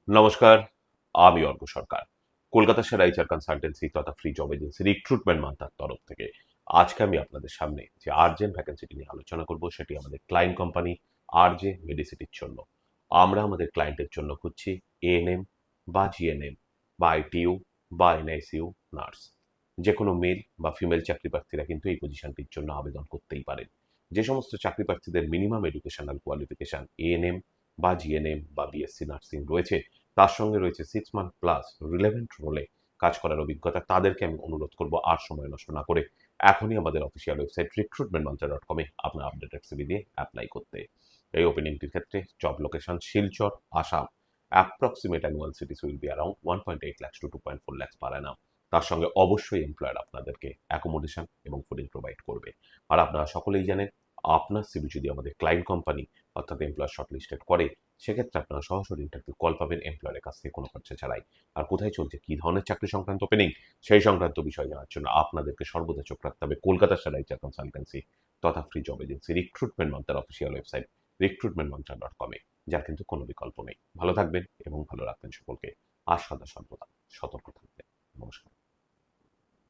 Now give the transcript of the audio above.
নমস্কার, আমি অর্ক সরকার। কলকাতা সেরা এইচআর কনসালটেন্সি তথা ফ্রি জব এজেন্সি রিক্রুটমেন্ট মান্থার তরফ থেকে আজকে আমি আপনাদের সামনে যে আর্জেন্ট ভ্যাকেন্সিটি নিয়ে আলোচনা করব সেটি আমাদের ক্লায়েন্ট কোম্পানি আরজে মেডিসিটির জন্য। আমরা আমাদের ক্লায়েন্টের জন্য খুঁজছি এএনএম বা জিএনএম বা আইটিইউ বা এনআইসিইউ নার্স। যে কোনো মেল বা ফিমেল চাকরি প্রার্থীরা কিন্তু এই পজিশনটির জন্য আবেদন করতেই পারেন। যে সমস্ত চাকরি প্রার্থীদের মিনিমাম এডুকেশনাল কোয়ালিফিকেশন এএনএম বা জিএনএম বা বিএসসি নার্সিং রয়েছে, তার সঙ্গে রয়েছে 6 মান্থ প্লাস রিলেভেন্ট রোলে কাজ করার অভিজ্ঞতা, তাদেরকে আমি অনুরোধ করব আর সময় নষ্ট না করে এখনই আমাদের অফিসিয়াল ওয়েবসাইট recruitmentmantra.com-এ আপনার আপডেটেড সিভি দিয়ে অ্যাপ্লাই করতে। এই ওপেনিংটির ক্ষেত্রে job location Silchar, Assam. Approximate annual cities will be around 1.8 lakhs to 2.4 lakhs per annum। তার সঙ্গে অবশ্যই এমপ্লয়ার আপনাদেরকে অ্যাকোমোডেশন এবং ফুডিং প্রোভাইড করবে। আর আপনারা সকলেই জানেন, আপনার সিভি যদি আমাদের ক্লায়েন্ট কোম্পানি অর্থাৎ এমপ্লয়ার শর্টলিস্টেড করে, সেক্ষেত্রে আপনারা সরাসরি ইন্টারভিউ কল পাবেন এমপ্লয়ারের কাছ থেকে কোনো খরচা ছাড়াই। আর কোথায় চলছে, কী ধরনের চাকরি সংক্রান্ত ওপেনিং, সেই সংক্রান্ত বিষয় জানার জন্য আপনাদেরকে সর্বদা চোখ রাখতে হবে কলকাতার সেরা এইচআর কনসালটেন্সি তথা ফ্রি জব এজেন্সি রিক্রুটমেন্ট মান্ত্রার অফিসিয়াল ওয়েবসাইট recruitmentmantra.com-এ, যার কিন্তু কোনো বিকল্প নেই। ভালো থাকবেন এবং ভালো রাখবেন সকলকে। আর সদা সর্বদা সতর্ক থাকবেন। নমস্কার।